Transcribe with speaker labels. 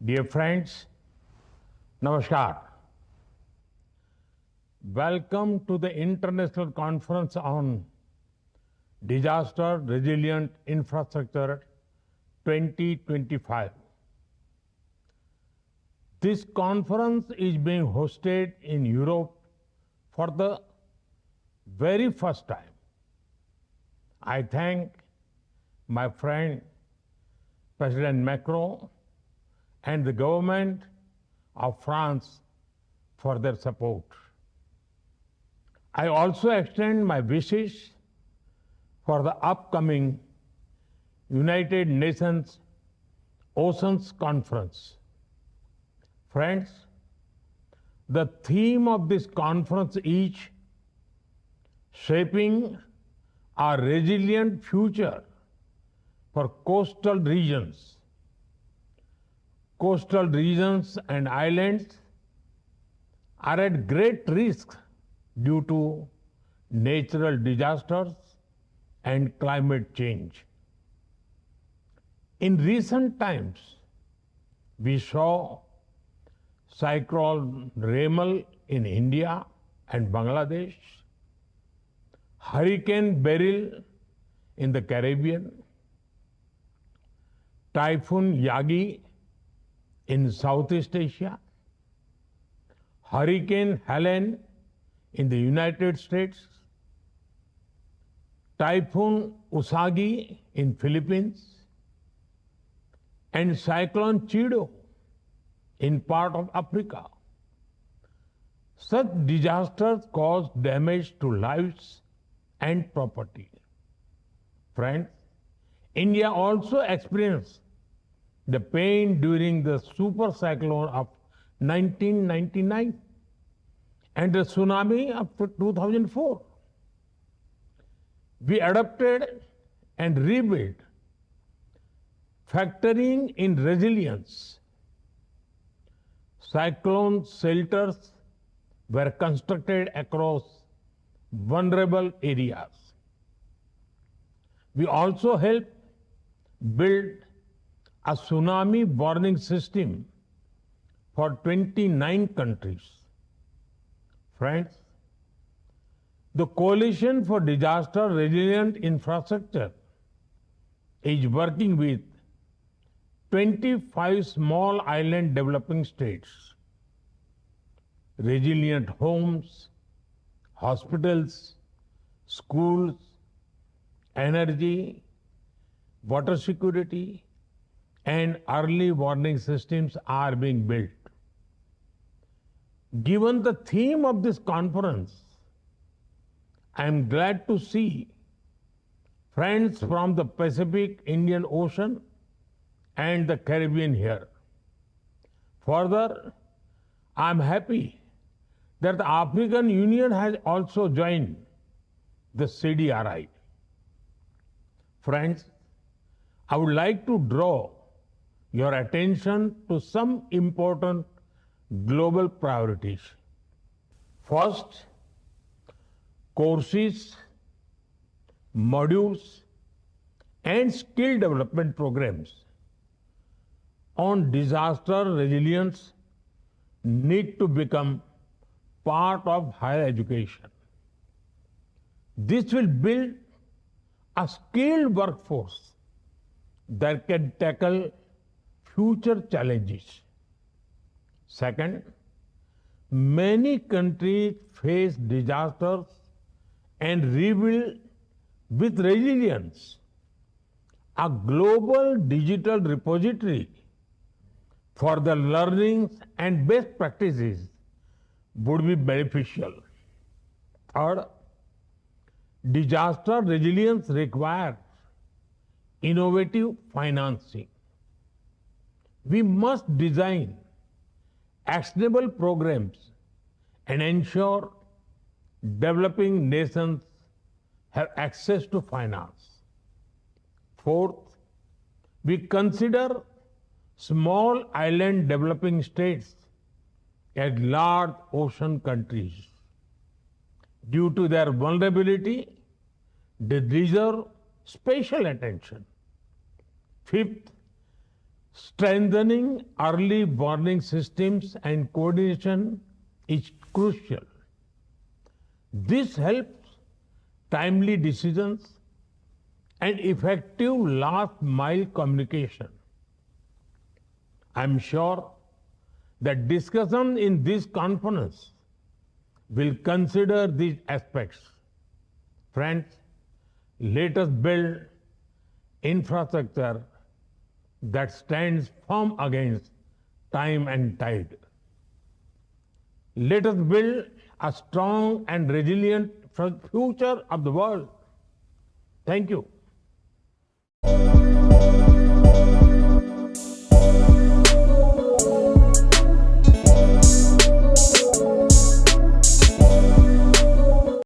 Speaker 1: Dear friends, Namaskar. Welcome to the International Conference on Disaster Resilient Infrastructure 2025. This conference is being hosted in Europe for the very first time. I thank my friend President Macron and the government of France for their support. I also extend my wishes for the upcoming United Nations Oceans Conference. Friends, the theme of this conference is shaping a resilient future for coastal regions. Coastal regions and islands are at great risk due to natural disasters and climate change. In recent times, we saw Cyclone Remal in India and Bangladesh, Hurricane Beryl in the Caribbean, Typhoon Yagi in Southeast Asia, Hurricane Helene in the United States, Typhoon Usagi in Philippines, and Cyclone Chido in part of Africa. Such disasters cause damage to lives and property. Friends, India also experienced the pain during the super cyclone of 1999 and the tsunami of 2004. We adapted and rebuilt, factoring in resilience. Cyclone shelters were constructed across vulnerable areas. We also helped build a tsunami warning system for 29 countries. Friends, the Coalition for Disaster Resilient Infrastructure is working with 25 small island developing states. Resilient homes, hospitals, schools, energy, water security, and early warning systems are being built. Given the theme of this conference, I am glad to see friends from the Pacific, Indian Ocean, and the Caribbean here. Further, I am happy that the African Union has also joined the CDRI. Friends, I would like to draw your attention to some important global priorities. First, courses, modules, and skill development programs on disaster resilience need to become part of higher education. This will build a skilled workforce that can tackle future challenges. Second, many countries face disasters and rebuild with resilience. A global digital repository for the learnings and best practices would be beneficial. Third, disaster resilience requires innovative financing. We must design actionable programs and ensure developing nations have access to finance. Fourth, we consider small island developing states as large ocean countries. Due to their vulnerability, they deserve special attention. Fifth, Strengthening early warning systems and coordination is crucial. This helps timely decisions and effective last mile communication. I'm sure that discussion in this conference will consider these aspects. Friends, let us build infrastructure that stands firm against time and tide. Let us build a strong and resilient future of the world. Thank you.